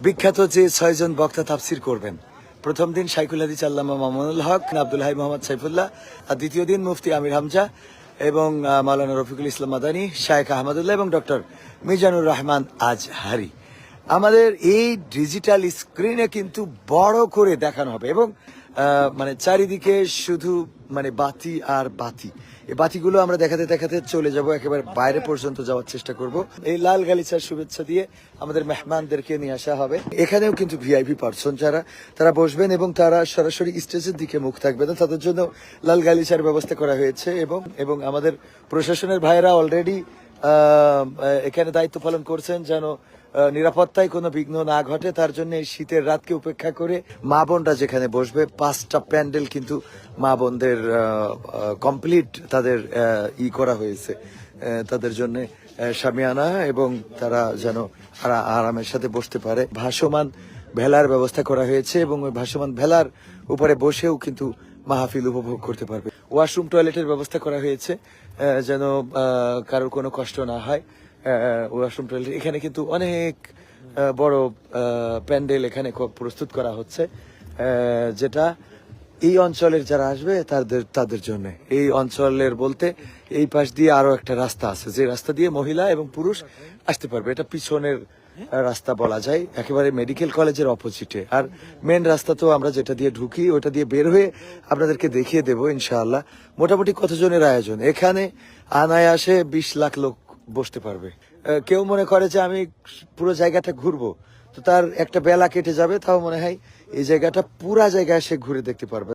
বিখ্যাত যে 6 জন বক্তা তাফসির করবেন। প্রথম দিন শাইখুল হাদিস আল্লামা মামুনুল হক, আব্দুল হাই মোহাম্মদ সাইফুল্লাহ, আর দ্বিতীয় দিন মুফতি আমির হামজা এবং মাওলানা রফিকুল ইসলাম মাদানী, শায়েখ আহমদুল্লাহ এবং ডক্টর মিজানুর রহমান আজহারি। আমাদের এই ডিজিটাল স্ক্রিনে কিন্তু বড় করে দেখানো হবে এবং মানে চারিদিকে শুধু মানে বাতি আর বাতি। এই বাতিগুলো আমরা দেখাতে দেখাতে চলে যাব, একেবারে বাইরে পর্যন্ত যাওয়ার চেষ্টা করব। এই লাল গালিচার শুভেচ্ছা দিয়ে আমাদের মেহমানদেরকে নিয়ে আসা হবে। এখানেও কিন্তু ভিআইপি পার্সন যারা, তারা বসবেন এবং তারা সরাসরি স্টেজের দিকে মুখ থাকবে না, তাদের জন্য লাল গালিচার ব্যবস্থা করা হয়েছে এবং আমাদের প্রশাসনের ভাইয়েরা অলরেডি এখানে দায়িত্ব পালন করছেন যেন নিরাপত্তায় কোনো বিঘ্ন না ঘটে। তার জন্য এই শীতের রাতকে উপেক্ষা করে মা বোনরা যেখানে বসবে, 5টা প্যান্ডেল কিন্তু মা বোনদের কমপ্লিট তাদের করা হয়েছে তাদের জন্য শামিয়ানা, এবং তারা যেন আরামের সাথে বসতে পারে। ভাসমান ভেলার ব্যবস্থা করা হয়েছে এবং ওই ভাসমান ভেলার উপরে বসেও কিন্তু মাহফিল উপভোগ করতে পারবে। ওয়াশরুম টয়লেটের ব্যবস্থা করা হয়েছে যেন কারোর কোনো কষ্ট না হয়। ওয়াশরুম টয়লেট এখানে কিন্তু অনেক বড় প্যান্ডেল এখানে প্রস্তুত করা হচ্ছে, যেটা এই অঞ্চলের যারা আসবে তাদের জন্য। এই অঞ্চলের বলতে এই পাশ দিয়ে আরো একটা রাস্তা আছে, যে রাস্তা দিয়ে মহিলা এবং পুরুষ আসতে পারবে। এটা পিছনের রাস্তা বলা যায়, একেবারে মেডিকেল কলেজের অপোজিটে। আর মেন রাস্তা তো আমরা যেটা দিয়ে ঢুকি ওটা দিয়ে বের হয়ে আপনাদেরকে দেখিয়ে দেবো ইনশাআল্লাহ। মোটামুটি কতজনের আয়োজন এখানে? আনায়াসে 20 লাখ লোক বসতে পারবে। কেউ মনে করে যে আমি পুরো জায়গাটা ঘুরবো, তো তার একটা বেলা কেটে যাবে, তাও মনে হয় এই জায়গাটা পুরা জায়গায় সে ঘুরে দেখতে পারবে।